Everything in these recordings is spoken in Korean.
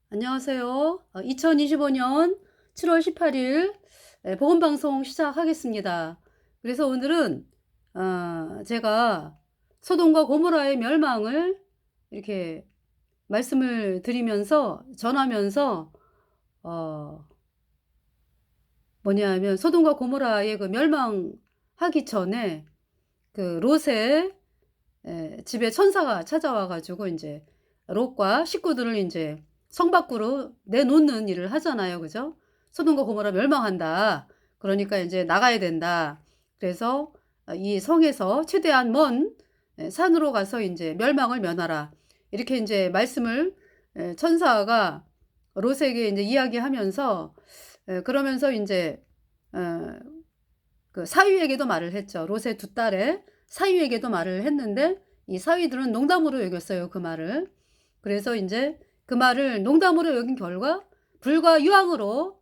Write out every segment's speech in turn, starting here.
안녕하세요. 2025년 7월 18일 복음방송 시작하겠습니다. 그래서 오늘은 제가 소돔과 고모라의 멸망을 이렇게 말씀을 드리면서 전하면서 어, 뭐냐면 소돔과 고모라의 그 멸망하기 전에 그 롯의 집에 천사가 찾아와 가지고 이제 롯과 식구들을 이제 성 밖으로 내놓는 일을 하잖아요. 그죠? 소돔과 고모라 멸망한다. 그러니까 이제 나가야 된다. 그래서 이 성에서 최대한 먼 산으로 가서 이제 멸망을 면하라. 이렇게 이제 말씀을 천사가 롯에게 이제 이야기하면서 그러면서 이제 어, 그 사위에게도 말을 했죠. 롯의 두 딸의 사위에게도 말을 했는데 이 사위들은 농담으로 여겼어요. 그 말을. 그래서 이제 그 말을 농담으로 여긴 결과 불과 유황으로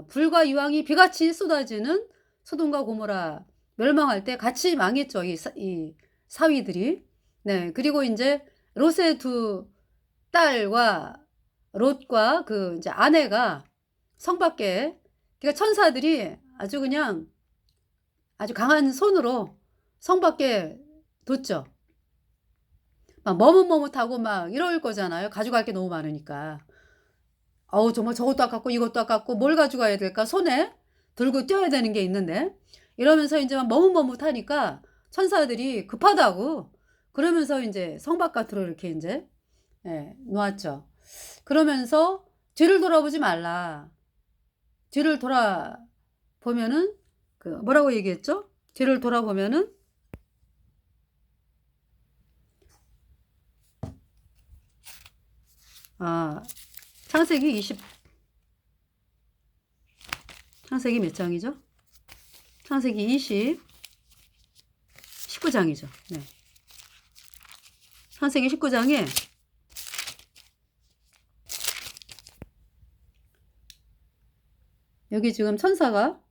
불과 유황이 비같이 쏟아지는 소돔과 고모라 멸망할 때 같이 망했죠. 이 사위들이. 네. 그리고 이제 롯의 두 딸과 롯과 그 이제 아내가 성 밖에 그러니까 천사들이 아주 그냥 아주 강한 손으로 성 밖에 뒀죠. 막 머뭇머뭇하고 막 이럴 거잖아요. 가져갈 게 너무 많으니까. 어우, 정말 저것도 아깝고 이것도 아깝고 뭘 가져가야 될까? 손에 들고 뛰어야 되는 게 있는데. 이러면서 이제 막 머뭇머뭇하니까 천사들이 급하다고 그러면서 이제 성 바깥으로 이렇게 이제 놓았죠. 그러면서 뒤를 돌아보지 말라. 뒤를 돌아보면은 그 뭐라고 얘기했죠? 뒤를 돌아보면은 아, 창세기 20, 창세기 몇 장이죠? 창세기 19장이죠. 네. 창세기 19장에 여기 지금 천사가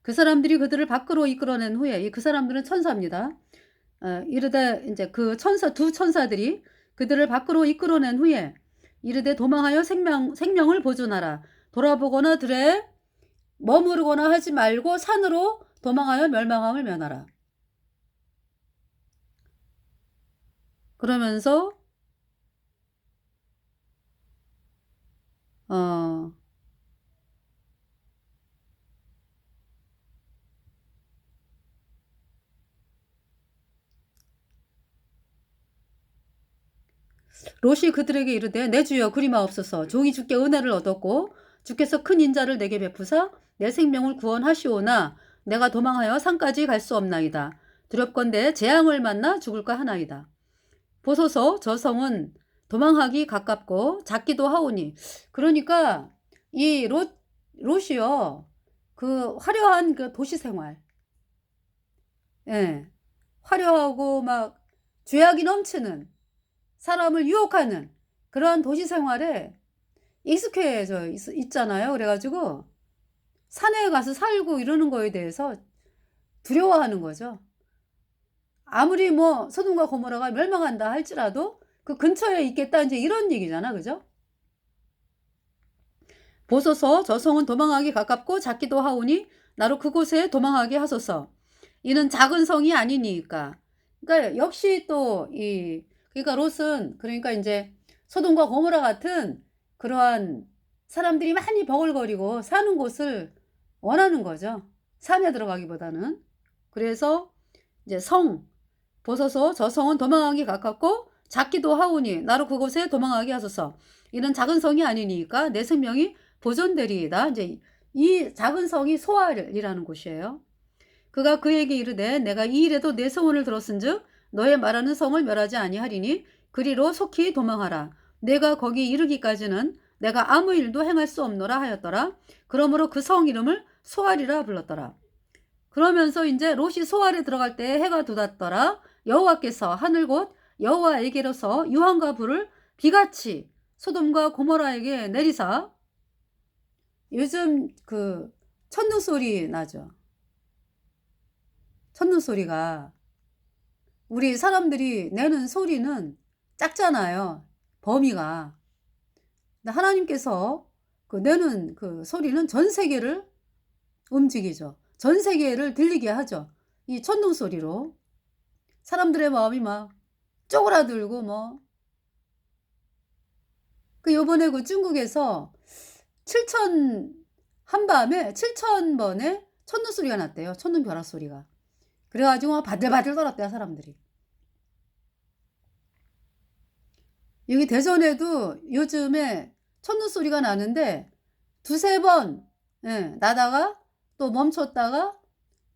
그 사람들이 그들을 밖으로 이끌어낸 후에 이 그 사람들은 천사입니다. 이르되 이제 그 천사 두 천사들이 그들을 밖으로 이끌어낸 후에 이르되 도망하여 생명을 보존하라. 돌아보거나 들에 머무르거나 하지 말고 산으로 도망하여 멸망함을 면하라. 그러면서 어 롯이 그들에게 이르되 내 주여 그리마옵소서 종이 주께 은혜를 얻었고 주께서 큰 인자를 내게 베푸사 내 생명을 구원하시오나 내가 도망하여 산까지 갈 수 없나이다. 두렵건대 재앙을 만나 죽을까 하나이다. 보소서 저 성은 도망하기 가깝고 작기도 하오니 그러니까 이 롯이요 그 화려한 그 도시 생활 예 화려하고 막 죄악이 넘치는 사람을 유혹하는 그러한 도시 생활에 익숙해져 있잖아요. 그래가지고 산에 가서 살고 이러는 거에 대해서 두려워하는 거죠. 아무리 뭐 소돔과 고모라가 멸망한다 할지라도 그 근처에 있겠다 이제 이런 얘기잖아. 그죠? 보소서 저 성은 도망하기 가깝고 작기도 하오니 나로 그곳에 도망하게 하소서. 이는 작은 성이 아니니까. 그러니까 역시 또 이 그러니까 롯은 그러니까 이제 소돔과 고모라 같은 그러한 사람들이 많이 버글거리고 사는 곳을 원하는 거죠. 산에 들어가기보다는. 그래서 이제 성 보소서 저 성은 도망하기 가깝고 작기도 하오니 나로 그곳에 도망하게 하소서. 이는 작은 성이 아니니까 내 생명이 보존되리이다. 이제 이 작은 성이 소알이라는 곳이에요. 그가 그에게 이르되 내가 이 일에도 내 소원을 들었은즉 너의 말하는 성을 멸하지 아니하리니 그리로 속히 도망하라. 내가 거기 이르기까지는 내가 아무 일도 행할 수 없노라 하였더라. 그러므로 그 성 이름을 소알이라 불렀더라. 그러면서 이제 롯이 소알에 들어갈 때 해가 돋았더라. 여호와께서 하늘 곧 여호와에게로서 유황과 불을 비같이 소돔과 고모라에게 내리사 요즘 그 첫눈 소리 나죠. 첫눈 소리가 우리 사람들이 내는 소리는 작잖아요. 범위가. 근데 하나님께서 그 내는 그 소리는 전 세계를 움직이죠. 전 세계를 들리게 하죠. 이 천둥 소리로 사람들의 마음이 막 쪼그라들고 뭐. 그 요번에 그 중국에서 7천 한밤에 7,000번의 천둥 소리가 났대요. 천둥 벼락 소리가. 그래 가지고 막 바들바들 떨었대요, 사람들이. 여기 대전에도 요즘에 천둥 소리가 나는데 두세 번, 예, 나다가 또 멈췄다가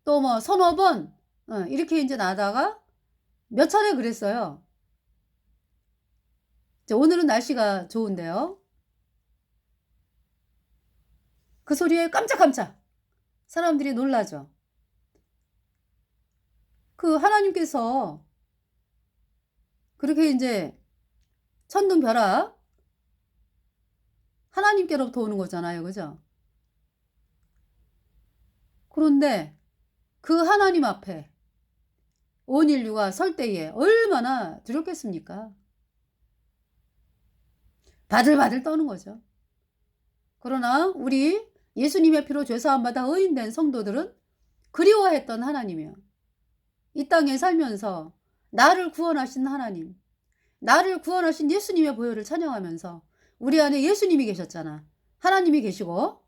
또 뭐 서너 번, 이렇게 이제 나다가 몇 차례 그랬어요. 이제 오늘은 날씨가 좋은데요. 그 소리에 깜짝깜짝 사람들이 놀라죠. 그 하나님께서 그렇게 이제 천둥 벼락 하나님께로부터 오는 거잖아요. 그죠? 그런데 그 하나님 앞에 온 인류가 설 때에 얼마나 두렵겠습니까? 바들바들 떠는 거죠. 그러나 우리 예수님의 피로 죄사함 받아 의인된 성도들은 그리워했던 하나님이요. 이 땅에 살면서 나를 구원하신 하나님, 나를 구원하신 예수님의 보혈을 찬양하면서 우리 안에 예수님이 계셨잖아. 하나님이 계시고,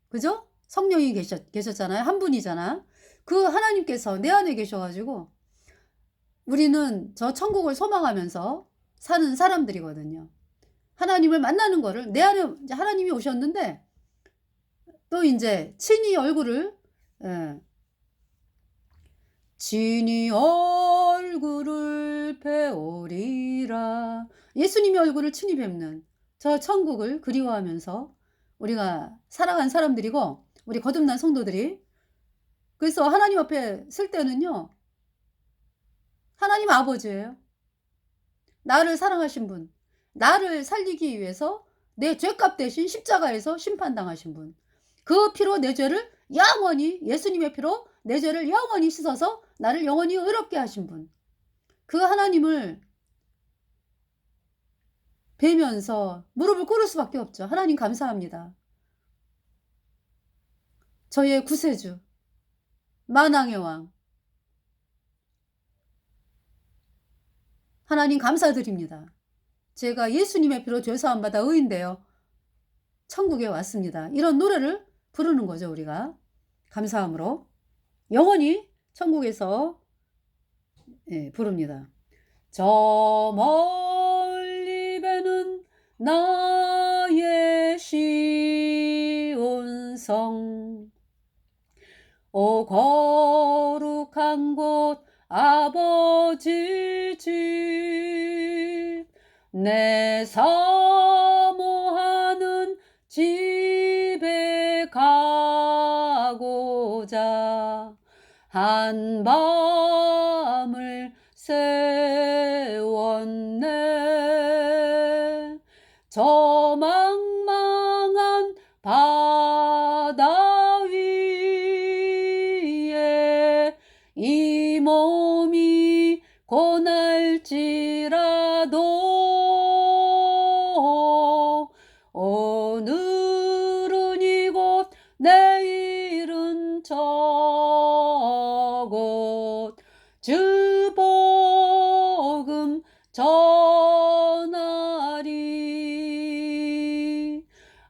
그죠? 성령이 계셨잖아요. 한 분이잖아. 그 하나님께서 내 안에 계셔가지고 우리는 저 천국을 소망하면서 사는 사람들이거든요. 하나님을 만나는 거를 내 안에 이제 하나님이 오셨는데 또 이제 친히 얼굴을, 예, 친히 얼굴을 배우리라. 예수님의 얼굴을 친히 뵙는 저 천국을 그리워하면서 우리가 살아간 사람들이고 우리 거듭난 성도들이. 그래서 하나님 앞에 쓸 때는요, 하나님 아버지예요. 나를 사랑하신 분, 나를 살리기 위해서 내 죄값 대신 십자가에서 심판당하신 분, 그 피로 내 죄를 영원히, 예수님의 피로 내 죄를 영원히 씻어서 나를 영원히 의롭게 하신 분, 그 하나님을 뵈면서 무릎을 꿇을 수밖에 없죠. 하나님 감사합니다. 저의 구세주, 만왕의 왕, 하나님 감사드립니다. 제가 예수님의 피로 죄사함 받아 의인되어 천국에 왔습니다. 이런 노래를 부르는 거죠. 우리가 감사함으로 영원히 천국에서, 예, 부릅니다. 저 멀리 배는 나의 시온성, 오 거룩한 곳 아버지 집, 내 사모하는 집에 가고자 한밤을 세웠네. 저 망망한 바다 위에 이 몸이 고날지라도 오늘은 이곳 내일은 저곳 주 복음 전하리.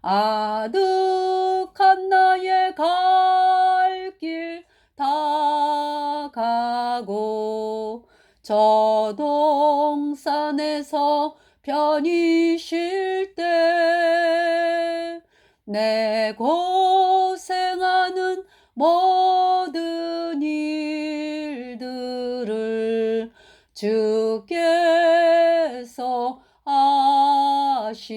아득한 나의 갈 길 다 가고 저 동산에서 편히 쉴 때 내 고생하는 모든 일들을 주께서 아시리.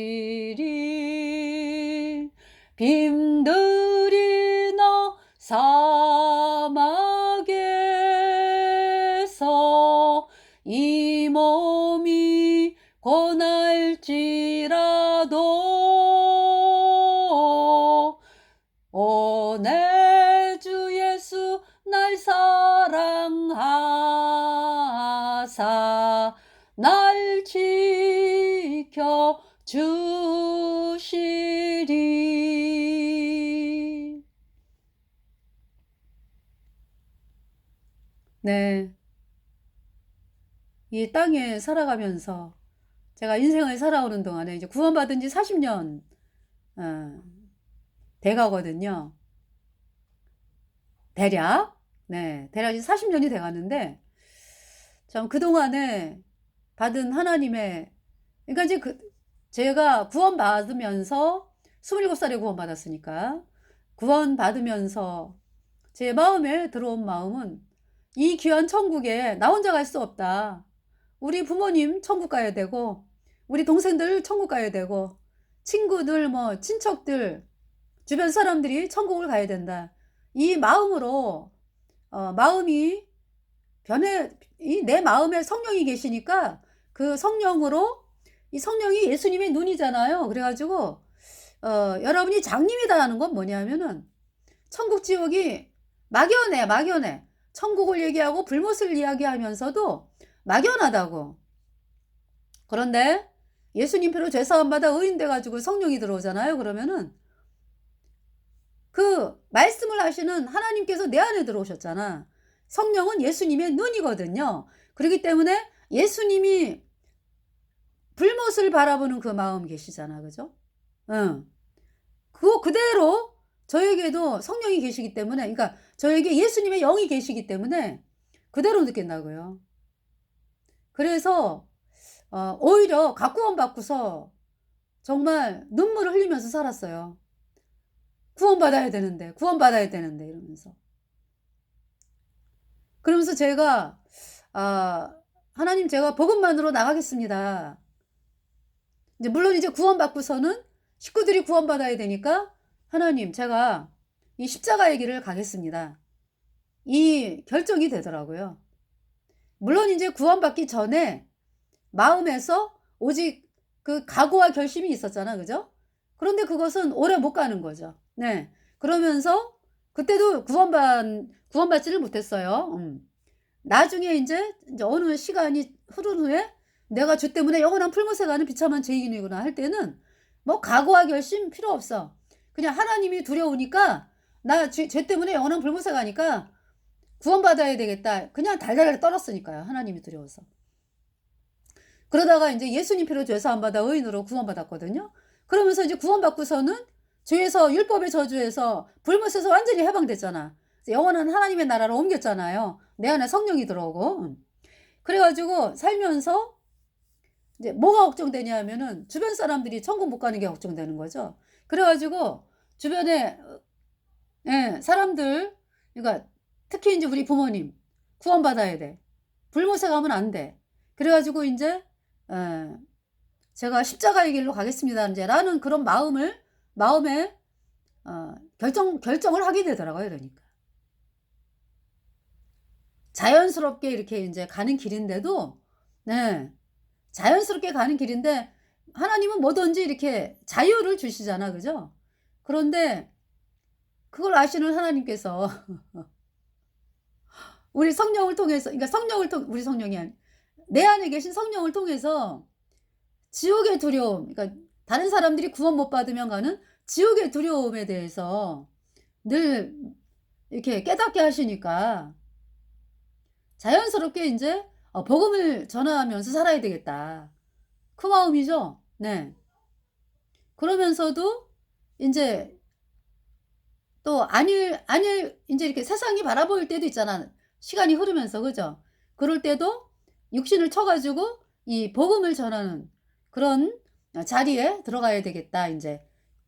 빔들이나 사막에서 이 몸이 고날지라도 오 내 주 예수 날 사랑하사 날 지켜 주시 네. 이 땅에 살아가면서 제가 인생을 살아오는 동안에 이제 구원받은 지 40년 어 돼 가거든요. 대략. 네. 대략 이제 40년이 돼 가는데 참 그동안에 받은 하나님의, 그러니까 이제 제가 구원받으면서 27 살에 구원받았으니까 구원받으면서 제 마음에 들어온 마음은 '이 귀한 천국에 나 혼자 갈 수 없다. 우리 부모님 천국 가야 되고 우리 동생들 천국 가야 되고 친구들 뭐 친척들 주변 사람들이 천국을 가야 된다.' 이 마음으로 마음이 변해, 이 내 마음에 성령이 계시니까 그 성령으로, 이 성령이 예수님의 눈이잖아요. 그래 가지고 여러분이 장님이다 하는 건 뭐냐면은 천국 지옥이 막연해, 막연해. 천국을 얘기하고 불못을 이야기하면서도 막연하다고. 그런데 예수님 피로 죄 사함 받아 의인 돼 가지고 성령이 들어오잖아요. 그러면은 그 말씀을 하시는 하나님께서 내 안에 들어오셨잖아. 성령은 예수님의 눈이거든요. 그렇기 때문에 예수님이 불못을 바라보는 그 마음 계시잖아. 그죠? 응. 그거 그대로 저에게도 성령이 계시기 때문에, 그러니까 저에게 예수님의 영이 계시기 때문에 그대로 느낀다고요. 그래서 오히려 각구원 받고서 정말 눈물을 흘리면서 살았어요. 구원받아야 되는데, 구원받아야 되는데 이러면서. 그러면서 제가 아 "하나님, 제가 복음만으로 나가겠습니다." 이제 물론 이제 구원받고서는 식구들이 구원받아야 되니까 "하나님, 제가 이 십자가의 길을 가겠습니다." 이 결정이 되더라고요. 물론 인제 구원받기 전에 마음에서 오직 그 각오와 결심이 있었잖아. 그죠? 그런데 그것은 오래 못 가는 거죠. 네. 그러면서 그때도 구원받지를 못했어요. 나중에 인제 어느 시간이 흐른 후에 '내가 주 때문에 영원한 풀못에 가는 비참한 죄인이구나.' 할 때는 뭐 각오와 결심 필요 없어. 그냥 하나님이 두려우니까 '나 죄 때문에 영원한 불못에 가니까 구원받아야 되겠다.' 그냥 달달달 떨었으니까요, 하나님이 두려워서. 그러다가 인제 예수님 피로 죄 사함 받아 의인으로 구원받았거든요. 그러면서 이제 구원받고서는 죄에서, 율법의 저주에서, 불못에서 완전히 해방됐잖아. 그래서 영원한 하나님의 나라로 옮겼잖아요. 내 안에 성령이 들어오고. 그래 가지고 살면서 이제 뭐가 걱정되냐 하면은 주변 사람들이 천국 못 가는 게 걱정되는 거죠. 그래 가지고 주변에 예, 사람들, 그러니까 특히 인제 우리 부모님 구원받아야 돼. 불못에 가면 안 돼. 그래 가지고 인제 예, 제가 '십자가의 길로 가겠습니다.' 인제라는 그런 마음에 결정을 하게 되더라고요 그러니까. 자연스럽게 이렇게 인제 가는 길인데도, 네, 자연스럽게 가는 길인데 하나님은 뭐든지 이렇게 자유를 주시잖아. 그죠? 그런데 그걸 아시는 하나님께서 우리 성령을 통해서, 그러니까 성령을 통 우리 성령이 아니 내 안에 계신 성령을 통해서 지옥의 두려움, 그러니까 다른 사람들이 구원 못 받으면 가는 지옥의 두려움에 대해서 늘 이렇게 깨닫게 하시니까 자연스럽게 인제 '복음을 전하면서 살아야 되겠다.' 그 마음이죠. 네. 그러면서도 인제 또 아닐 인제 이렇게 세상이 바라보일 때도 있잖아, 시간이 흐르면서. 그죠? 그럴 때도 육신을 쳐 가지고 이 복음을 전하는 그런 자리에 들어가야 되겠다 인제.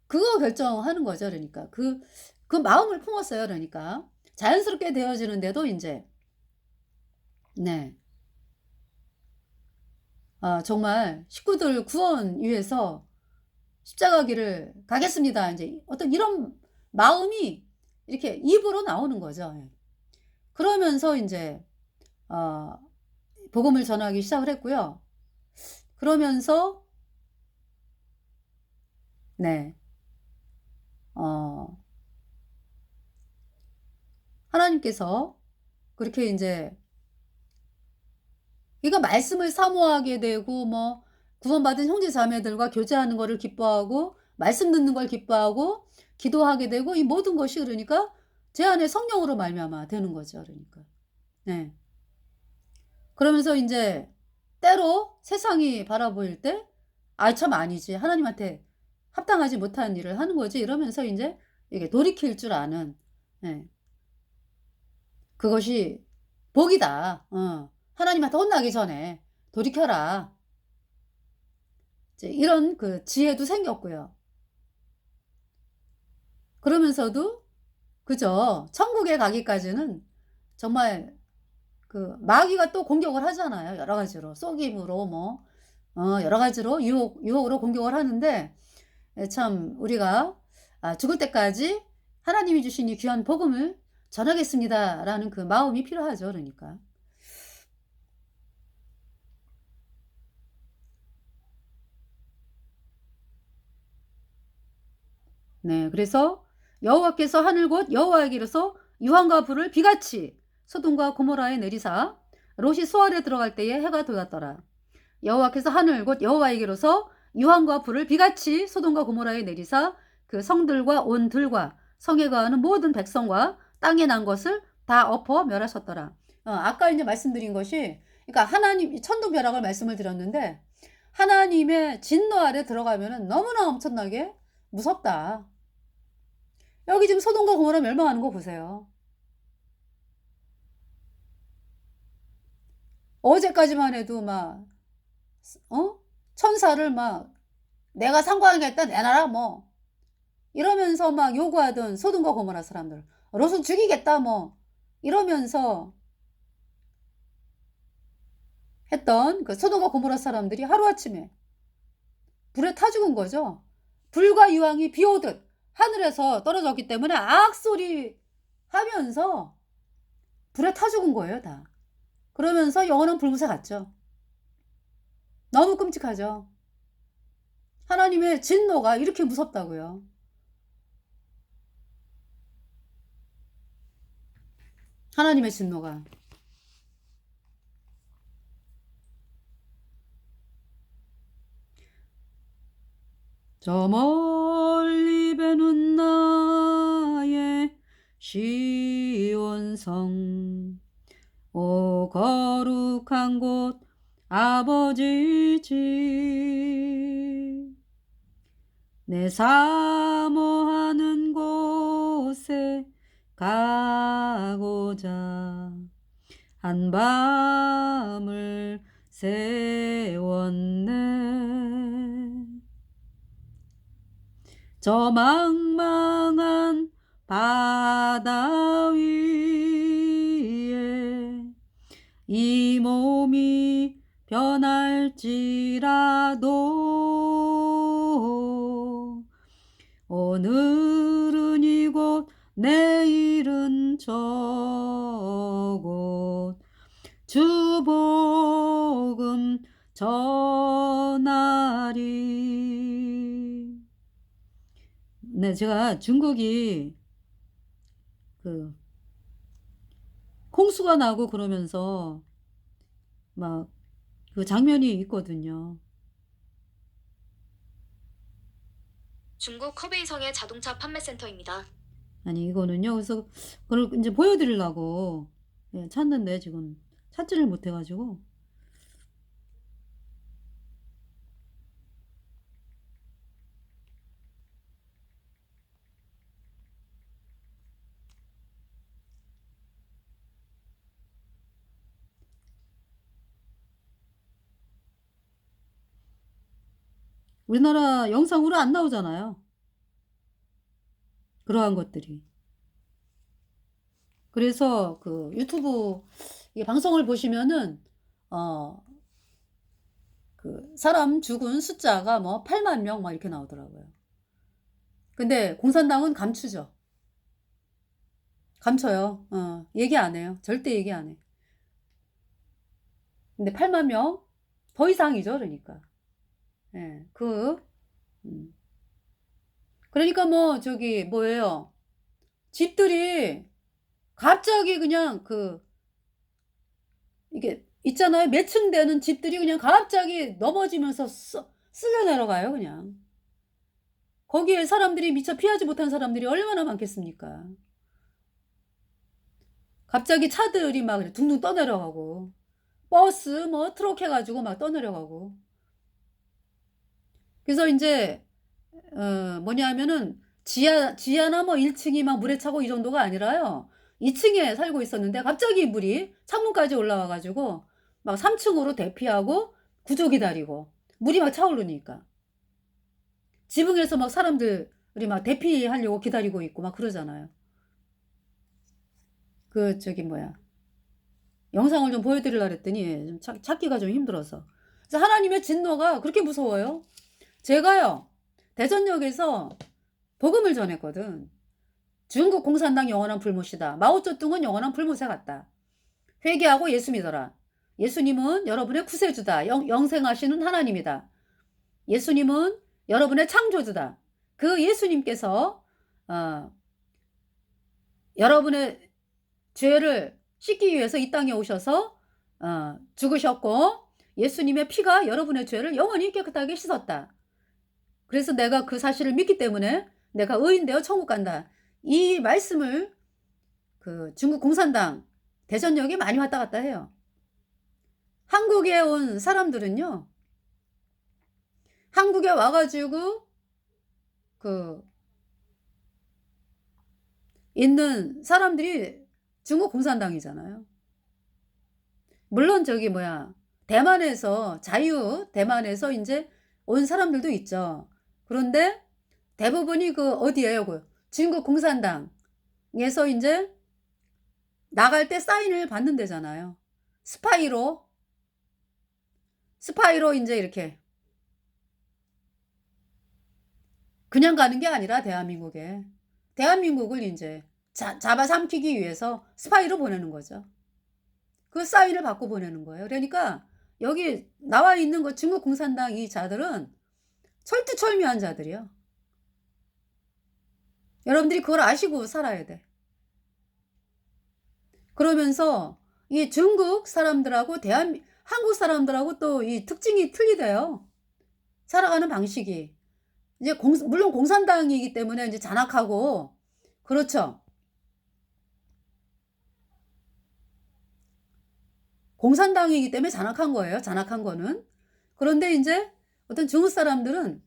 그거 결정하는 거죠 그러니까. 그 마음을 품었어요 그러니까. 자연스럽게 되어지는데도 인제, 네, 정말 식구들 구원 위해서 '십자가 길을 가겠습니다.' 인제 어떤 이런 마음이 이렇게 입으로 나오는 거죠. 예. 그러면서 인제 어 복음을 전하기 시작을 했고요. 그러면서, 네, 어 하나님께서 그렇게 인제, 그러니까 말씀을 사모하게 되고 뭐 구원받은 형제 자매들과 교제하는 거를 기뻐하고 말씀 듣는 걸 기뻐하고 기도하게 되고 이 모든 것이 그러니까 제 안에 성령으로 말미암아 되는 거죠 그러니까. 네. 그러면서 이제 때로 세상이 바라보일 때 '아 참 아니지. 하나님한테 합당하지 못한 일을 하는 거지.' 이러면서 인제 이게 돌이킬 줄 아는, 예, 그것이 복이다. 하나님한테 혼나기 전에 돌이켜라. 이제 이런 그 지혜도 생겼고요. 그러면서도 그죠. 천국에 가기까지는 정말 그 마귀가 또 공격을 하잖아요. 여러 가지로 속임으로 뭐 여러 가지로 유혹으로 공격을 하는데, 예, 참 우리가 '아 죽을 때까지 하나님이 주신 이 귀한 복음을 전하겠습니다.'라는 그 마음이 필요하죠 그러니까. 네. 그래서 여호와께서 하늘 곧 여호와에게로서 유황과 불을 비같이 소돔과 고모라에 내리사 롯이 수월에 들어갈 때에 해가 돋았더라. 여호와께서 하늘 곧 여호와에게로서 유황과 불을 비같이 소돔과 고모라에 내리사 그 성들과 온 들과 성에 거하는 모든 백성과 땅에 난 것을 다 엎어 멸하셨더라. 아까 이제 말씀드린 것이, 그러니까 하나님 천도벼락을 말씀을 드렸는데, 하나님의 진노 아래 들어가면은 너무나 엄청나게 무섭다. 여기 지금 소돔과 고모라 멸망하는 거 보세요. 어제까지만 해도 막 천사를 막 "내가 상고하겠다. 내놔라." 뭐 이러면서 막 요구하던 소돔과 고모라 사람들. "롯은 죽이겠다." 뭐 이러면서 했던 그 소돔과 고모라 사람들이 하루아침에 불에 타 죽은 거죠. 불과 유황이 비 오듯 하늘에서 떨어졌기 때문에 악소리 하면서 불에 타 죽은 거예요 다. 그러면서 영원한 불못에 갔죠. 너무 끔찍하죠. 하나님의 진노가 이렇게 무섭다고요. 하나님의 진노가. 저 멀리 베는 나의 시온성, 오 거룩한 곳 아버지 집, 내 사모하는 곳에 가고자 한 밤을 세웠네. 저 망망한 바다 위에 이 몸이 변할지라도 오늘은 이곳 내일은 저곳 주 복음 전하리. 네, 제가 중국이 그 홍수가 나고 그러면서 막 그 장면이 있거든요. 중국 허베이성의 자동차 판매센터입니다. 아니 이거는요. 그래서 그걸 인제 보여 드리려고, 예, 찾는데 지금 찾지를 못해 가지고. 우리나라 영상으로 안 나오잖아요, 그러한 것들이. 그래서 그 유튜브 이 방송을 보시면은 어 그 사람 죽은 숫자가 뭐 8만 명 막 이렇게 나오더라고요. 근데 공산당은 감추죠. 감춰요. 얘기 안 해요. 절대 얘기 안 해. 근데 8만 명 더 이상이죠 그러니까. 예. 음. 그러니까 뭐 저기 뭐예요. 집들이 갑자기 그냥 그 이게 있잖아요. 몇 층 되는 집들이 그냥 갑자기 넘어지면서 쓸려 내려가요 그냥. 거기에 사람들이 미처 피하지 못한 사람들이 얼마나 많겠습니까. 갑자기 차들이 막 둥둥 떠내려가고 버스 뭐 트럭 해가지고 막 떠내려가고. 그래서 이제 뭐냐면은 지하나 뭐 1층이 막 물에 차고 이 정도가 아니라요. 2층에 살고 있었는데 갑자기 물이 창문까지 올라와가지고 막 3층으로 대피하고 구조 기다리고 물이 막 차오르니까 지붕에서 막 사람들이 막 대피하려고 기다리고 있고 막 그러잖아요. 그 저기 뭐야 영상을 좀 보여드리려고 했더니 좀 찾기가 좀 힘들어서. 그래서 하나님의 진노가 그렇게 무서워요. 제가요 대전역에서 복음을 전했거든. 중국 공산당 영원한 불못이다. 마오쩌둥은 영원한 불못에 갔다. 회개하고 예수 믿어라. 예수님은 여러분의 구세주다. 영생하시는 하나님이다. 예수님은 여러분의 창조주다. 그 예수님께서 여러분의 죄를 씻기 위해서 이 땅에 오셔서 죽으셨고 예수님의 피가 여러분의 죄를 영원히 깨끗하게 씻었다. 그래서 내가 그 사실을 믿기 때문에 내가 의인되어 천국 간다. 이 말씀을 그 중국 공산당 대전역에 많이 왔다 갔다 해요. 한국에 온 사람들은요. 한국에 와가지고 그 있는 사람들이 중국 공산당이잖아요. 물론 저기 뭐야 대만에서 대만에서 이제 온 사람들도 있죠. 그런데 대부분이 그 어디예요? 그 중국 공산당에서 이제 나갈 때 사인을 받는 데잖아요. 스파이로 이제 이렇게 그냥 가는 게 아니라 대한민국을 이제 잡아삼키기 위해서 스파이로 보내는 거죠. 그 사인을 받고 보내는 거예요. 그러니까 여기 나와 있는 그 중국 공산당 이 자들은 철두철미한 자들이요. 여러분들이 그걸 아시고 살아야 돼. 그러면서 이 중국 사람들하고 한국 사람들하고 또 이 특징이 틀리대요. 살아가는 방식이. 이제 물론 공산당이기 때문에 이제 잔악하고 그렇죠. 공산당이기 때문에 잔악한 거예요. 잔악한 거는. 그런데 이제 어떤 중국 사람들은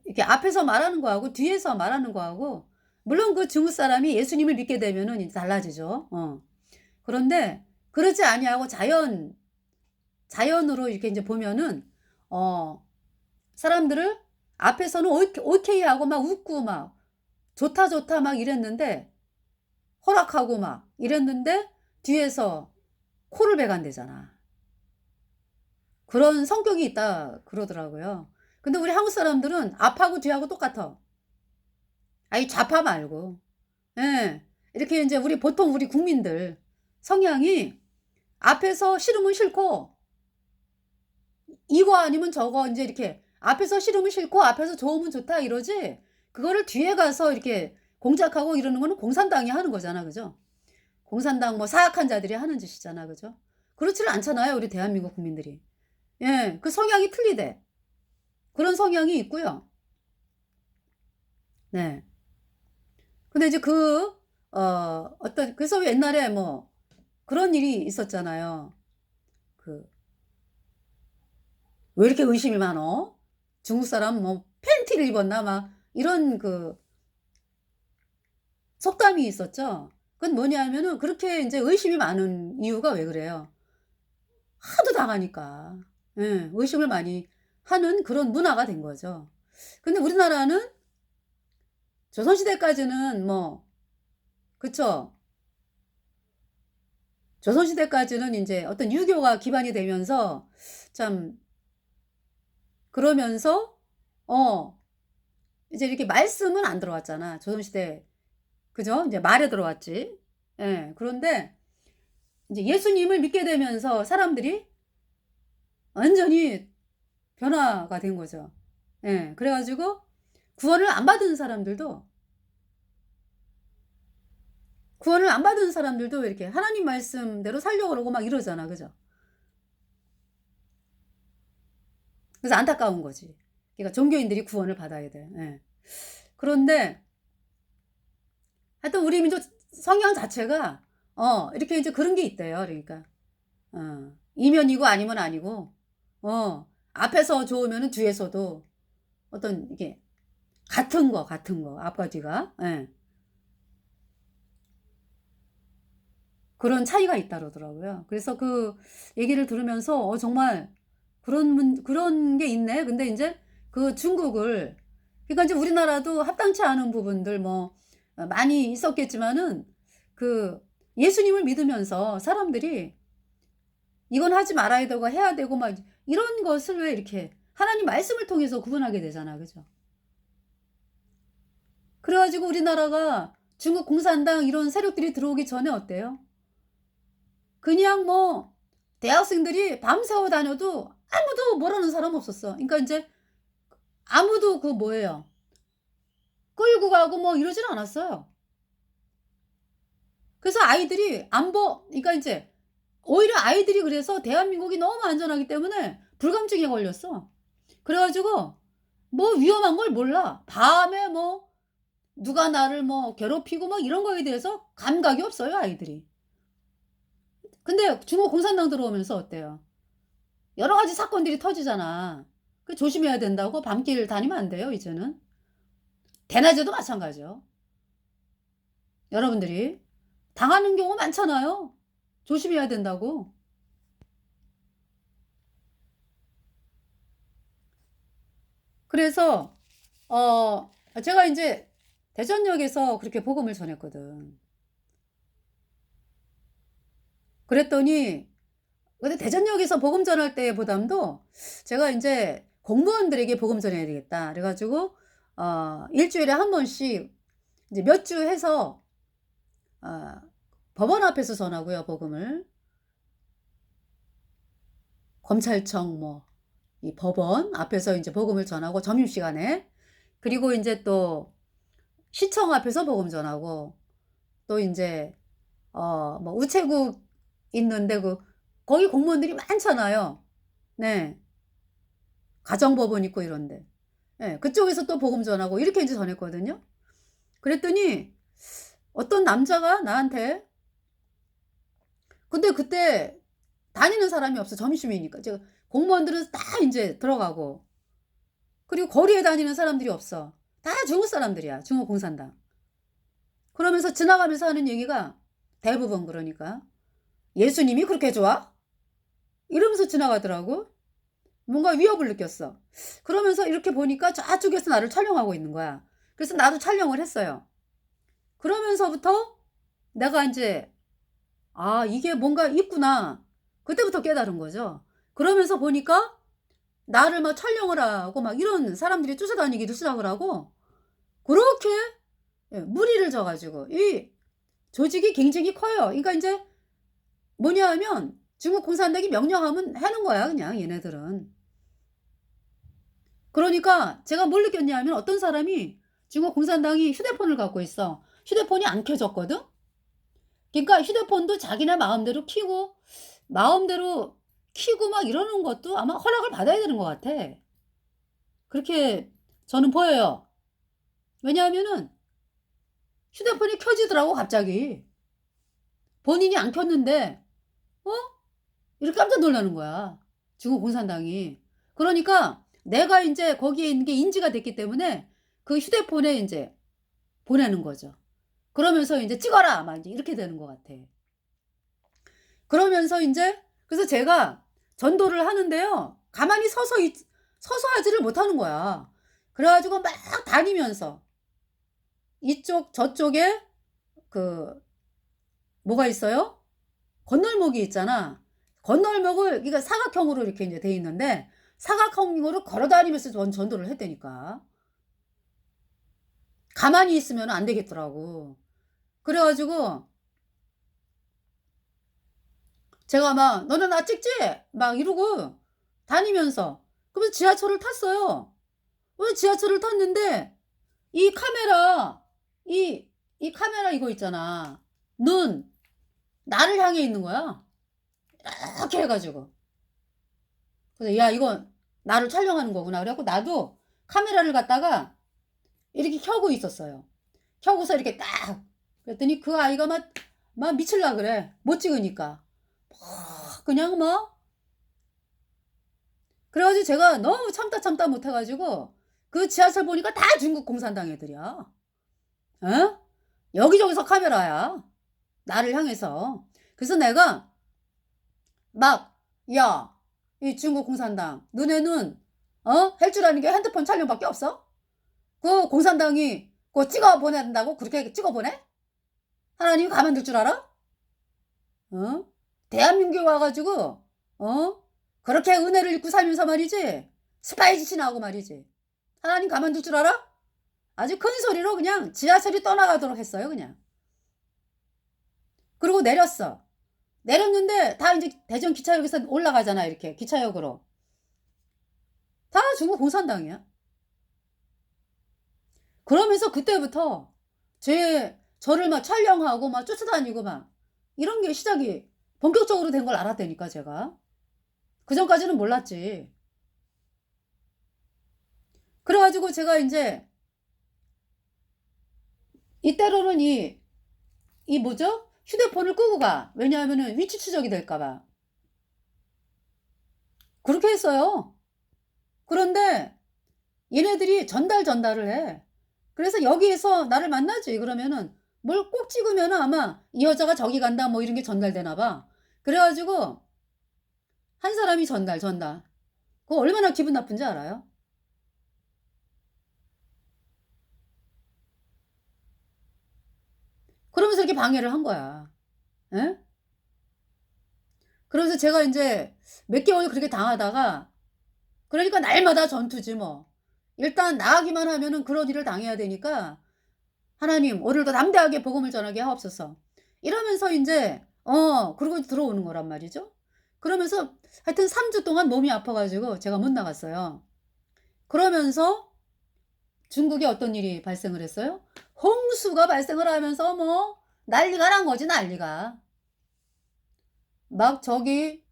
이렇게 앞에서 말하는 거하고 뒤에서 말하는 거하고 물론 그 중국 사람이 예수님을 믿게 되면은 이제 달라지죠. 그런데 그렇지 아니하고 자연으로 이렇게 이제 보면은 사람들을 앞에서는 오케이 하고 막 웃고 막 좋다 막 이랬는데 허락하고 막 이랬는데 뒤에서 코를 베간대잖아. 그런 성격이 있다 그러더라고요. 근데 우리 한국 사람들은 앞하고 뒤하고 똑같아. 아니 좌파 말고. 예. 이렇게 이제 보통 우리 국민들 성향이 앞에서 싫으면 싫고 이거 아니면 저거 이제 이렇게 앞에서 싫으면 싫고 앞에서 좋으면 좋다 이러지. 그거를 뒤에 가서 이렇게 공작하고 이러는 거는 공산당이 하는 거잖아. 그죠? 공산당 뭐 사악한 자들이 하는 짓이잖아. 그죠? 그렇지는 않잖아요. 우리 대한민국 국민들이. 예. 그 성향이 틀리대. 그런 성향이 있고요. 네. 근데 이제 그래서 옛날에 뭐 그런 일이 있었잖아요. 왜 이렇게 의심이 많어? 중국 사람 뭐 팬티를 입었나 막 이런 속담이 있었죠. 그건 뭐냐면은 그렇게 이제 의심이 많은 이유가 왜 그래요? 하도 당하니까. 예, 의심을 많이 하는 그런 문화가 된 거죠. 근데 우리나라는 조선시대까지는 뭐, 그쵸? 조선시대까지는 이제 어떤 유교가 기반이 되면서 참, 그러면서, 이제 이렇게 말씀은 안 들어왔잖아. 조선시대. 그죠? 이제 말에 들어왔지. 예. 그런데 이제 예수님을 믿게 되면서 사람들이 완전히 변화가 된 거죠. 예. 그래가지고 구원을 안 받은 사람들도 이렇게 하나님 말씀대로 살려고 그러고 막 이러잖아. 그죠? 그래서 안타까운 거지. 그러니까 종교인들이 구원을 받아야 돼. 예. 그런데 하여튼 우리 민족 성향 자체가 이렇게 이제 그런 게 있대요. 그러니까 이면이고 아니면 아니고, 앞에서 좋으면은 뒤에서도 어떤 이게 같은 거, 앞과 뒤가. 예. 그런 차이가 있다 그러더라고요. 그래서 그 얘기를 들으면서 정말 그런 게 있네. 근데 인제 그 중국을, 그러니까 이제 우리나라도 합당치 않은 부분들 뭐 많이 있었겠지만은 그 예수님을 믿으면서 사람들이 이건 하지 말아야 되고 해야 되고 막 이런 것을 왜 이렇게 하나님 말씀을 통해서 구분하게 되잖아. 그죠? 그래 가지고 우리나라가 중국 공산당 이런 세력들이 들어오기 전에 어때요? 그냥 뭐 대학생들이 밤새워 다녀도 아무도 뭐라는 사람 없었어. 그러니까 인제 아무도 그 뭐예요, 끌고 가고 뭐 이러질 않았어요. 그래서 아이들이 그러니까 인제 오히려 아이들이 그래서 대한민국이 너무 안전하기 때문에 불감증에 걸렸어. 그래 가지고 뭐 위험한 걸 몰라. 밤에 뭐 누가 나를 뭐 괴롭히고 뭐 이런 거에 대해서 감각이 없어요, 아이들이. 근데 중국 공산당 들어오면서 어때요? 여러 가지 사건들이 터지잖아. 그 조심해야 된다고 밤길 다니면 안 돼요, 이제는. 대낮에도 마찬가지요. 여러분들이 당하는 경우 많잖아요. 조심해야 된다고. 그래서 제가 인제 대전역에서 그렇게 복음을 전했거든. 그랬더니 근데 대전역에서 복음 전할 때보담도 제가 인제 '공무원들에게 복음 전해야 되겠다.' 그래 가지고 주일에 한 번씩 이제 몇 주 해서 어 법원 앞에서 전하고요, 복음을. 검찰청 뭐 이 법원 앞에서 인제 복음을 전하고 점심시간에. 그리고 인제 또 시청 앞에서 복음 전하고, 또 인제 뭐 우체국 있는데 거기 공무원들이 많잖아요. 네. 가정법원 있고 이런 데. 예. 그쪽에서 또 복음 전하고 이렇게 인제 전했거든요. 그랬더니 어떤 남자가 나한테, 근데 그때 다니는 사람이 없어, 점심이니까. 제가 공무원들은 다 인제 들어가고, 그리고 거리에 다니는 사람들이 없어. 다 중국 사람들이야, 중국 공산당. 그러면서 지나가면서 하는 얘기가 대부분 그러니까 "예수님이 그렇게 좋아?" 이러면서 지나가더라고. 뭔가 위협을 느꼈어. 그러면서 이렇게 보니까 저쪽에서 나를 촬영하고 있는 거야. 그래서 나도 촬영을 했어요. 그러면서부터 내가 인제 '아 이게 뭔가 있구나.' 그때부터 깨달은 거죠. 그러면서 보니까 나를 막 촬영을 하고 막 이런 사람들이 쫓아다니기도 시작을 하고, 그렇게 무리를 져 가지고 이 조직이 굉장히 커요. 그러니까 인제 뭐냐 하면 중국 공산당이 명령하면 하는 거야, 그냥 얘네들은. 그러니까 제가 뭘 느꼈냐면 어떤 사람이 중국 공산당이 휴대폰을 갖고 있어. 휴대폰이 안 켜졌거든. 그러니까 휴대폰도 자기네 마음대로 켜고 막 이러는 것도 아마 허락을 받아야 되는 것 같아. 그렇게 저는 보여요. 왜냐하면은 휴대폰이 켜지더라고 갑자기. 본인이 안 켰는데 어 이렇게 깜짝 놀라는 거야, 중국 공산당이. 그러니까 내가 인제 거기에 있는 게 인지가 됐기 때문에 그 휴대폰에 인제 보내는 거죠. 그러면서 인제 "찍어라." 막 인제 이렇게 되는 것 같아. 그러면서 인제 그래서 제가 전도를 하는데요, 가만히 서서 하지를 못하는 거야. 그래 가지고 막 다니면서 이쪽 저쪽에 그 뭐가 있어요? 건널목이 있잖아. 건널목을, 그러니까 사각형으로 이렇게 인제 돼 있는데 사각형으로 걸어 다니면서 전도를 했다니까. 가만히 있으면 안 되겠더라고. 그래 가지고 제가 막 "너네 나 찍지?" 막 이러고 다니면서, 그러면서 지하철을 탔어요. 지하철을 탔는데 이 카메라 이 이 카메라 이거 있잖아. 눈 나를 향해 있는 거야, 이렇게 해 가지고. 그래서 '야 이거 나를 촬영하는 거구나.' 그래 갖고 나도 카메라를 갖다가 이렇게 켜고 있었어요. 켜고서 이렇게 딱 그랬더니 그 아이가 막 미칠라 그래, 못 찍으니까. 그냥 뭐 그래가지고 제가 너무 참다 못해가지고 그 지하철 보니까 다 중국 공산당 애들이야. 어? 여기저기서 카메라야. 나를 향해서. 그래서 내가 막, 야, 이 중국 공산당, 너네는, 할 줄 아는 게 핸드폰 촬영밖에 없어? 그 공산당이 그거 찍어 보낸다고? 그렇게 찍어 보내? 하나님이 가만둘 줄 알아? 어? 대한민국에 와가지고, 그렇게 은혜를 입고 살면서 말이지? 스파이 짓이나 하고 말이지. 하나님 가만둘 줄 알아? 아주 큰 소리로 그냥 지하철이 떠나가도록 했어요, 그냥. 그리고 내렸어. 내렸는데 다 이제 대전 기차역에서 올라가잖아, 이렇게 기차역으로. 다 중국 공산당이야. 그러면서 그때부터 저를 막 촬영하고 막 쫓아다니고 막 이런 게 시작이 본격적으로 된 걸 알았다니까, 제가. 그 전까지는 몰랐지. 그래가지고 제가 이제 이때로는 이 뭐죠? 휴대폰을 끄고 가. 왜냐하면은 위치 추적이 될까봐. 그렇게 했어요. 그런데 얘네들이 전달을 해. 그래서 여기에서 나를 만나지. 그러면은 뭘 꼭 찍으면은 아마 이 여자가 저기 간다 뭐 이런 게 전달되나 봐. 그래가지고 한 사람이 전달. 그거 얼마나 기분 나쁜지 알아요? 그러면서 이렇게 방해를 한 거야. 에? 그러면서 제가 이제 몇 개월 그렇게 당하다가 그러니까 날마다 전투지 뭐. 일단 나가기만 하면은 그런 일을 당해야 되니까 하나님 오늘도 담대하게 복음을 전하게 하옵소서. 이러면서 이제 그러고 들어오는 거란 말이죠. 그러면서 하여튼 3주 동안 몸이 아파가지고 제가 못 나갔어요. 그러면서 중국에 어떤 일이 발생을 했어요? 홍수가 발생을 하면서 뭐 난리가 난 거지, 난리가. 막 저기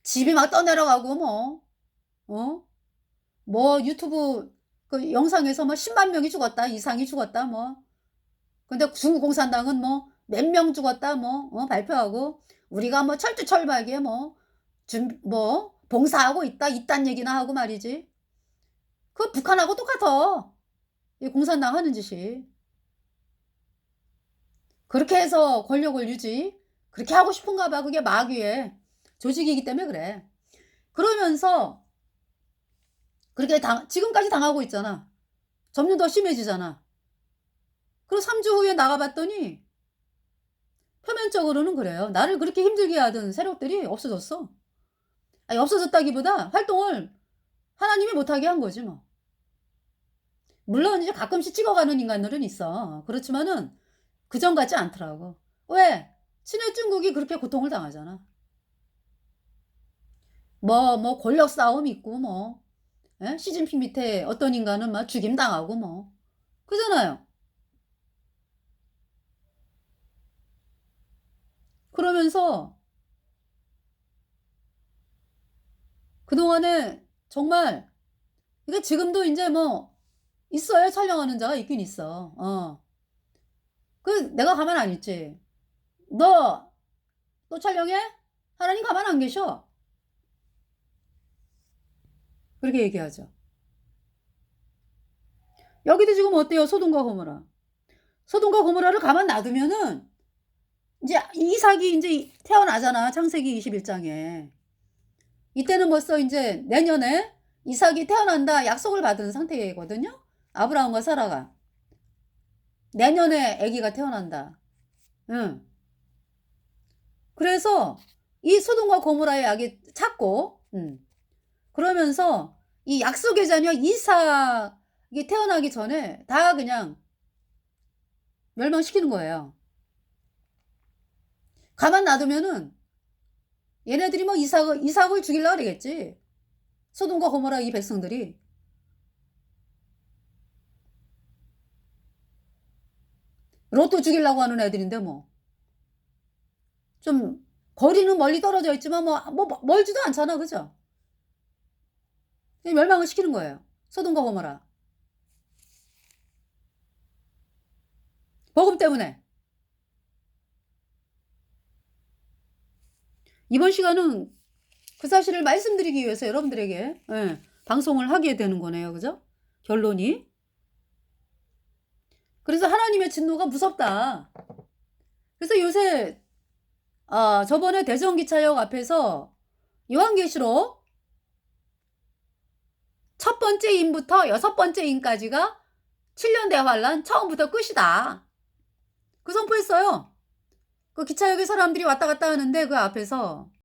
집이 막 떠내려가고 뭐 유튜브 그 영상에서 뭐 10만 명이 죽었다, 이상이 죽었다 뭐. 근데 중국 공산당은 뭐 몇 명 죽었다 뭐 발표하고 우리가 뭐 철두철미하게 뭐 봉사하고 있다 이딴 얘기나 하고 말이지. 그 북한하고 똑같아. 이 공산당 하는 짓이. 그렇게 해서 권력을 그렇게 하고 싶은가 봐. 그게 마귀의 조직이기 때문에 그래. 그러면서 그렇게 지금까지 당하고 있잖아. 점점 더 심해지잖아. 그리고 3주 후에 나가봤더니 표면적으로는 그래요. 나를 그렇게 힘들게 하던 세력들이 없어졌어. 아니, 없어졌다기보다 활동을 하나님이 못하게 한 거지 뭐. 물론 이제 가끔씩 찍어가는 인간들은 있어. 그렇지만은 그전 같지 않더라고. 왜? 친해 중국이 그렇게 고통을 당하잖아. 뭐 권력 싸움 있고 시진핑 밑에 어떤 인간은 막 죽임 당하고 그잖아요. 그러면서 그동안에 정말 이게 지금도 이제 뭐 있어요. 촬영하는 자가 있긴 있어. 그 내가 가만 안 있지. 너 촬영해? 하나님 가만 안 계셔. 그렇게 얘기하죠. 여기도 지금 어때요? 소돔과 고모라. 소돔과 고모라를 가만 놔두면은 이제 이삭이 이제 태어나잖아. 창세기 21장에. 이때는 벌써 이제 내년에 이삭이 태어난다 약속을 받은 상태거든요. 아브라함과 사라가. 내년에 아기가 태어난다. 응. 그래서 이 소돔과 고모라의 약이 찾고, 그러면서 이 약속의 자녀 이삭이 태어나기 전에 다 그냥 멸망시키는 거예요. 가만 놔두면은 얘네들이 뭐 이삭을 죽이려고 그러겠지. 소돔과 고모라 이 백성들이. 롯도 죽이려고 하는 애들인데 뭐. 좀 거리는 멀리 떨어져 있지만 뭐 멀지도 않잖아. 그죠? 멸망을 시키는 거예요. 소돔과 고모라. 복음 때문에. 이번 시간은 그 사실을 말씀드리기 위해서 여러분들에게 방송을 하게 되는 거네요. 그죠? 결론이. 그래서 하나님의 진노가 무섭다. 그래서 요새 저번에 대전기차역 앞에서 요한계시록 첫 번째 인부터 여섯 번째 인까지가 7년 대환란 처음부터 끝이다. 그 선포했어요. 그 기차역에 사람들이 왔다 갔다 하는데 그 앞에서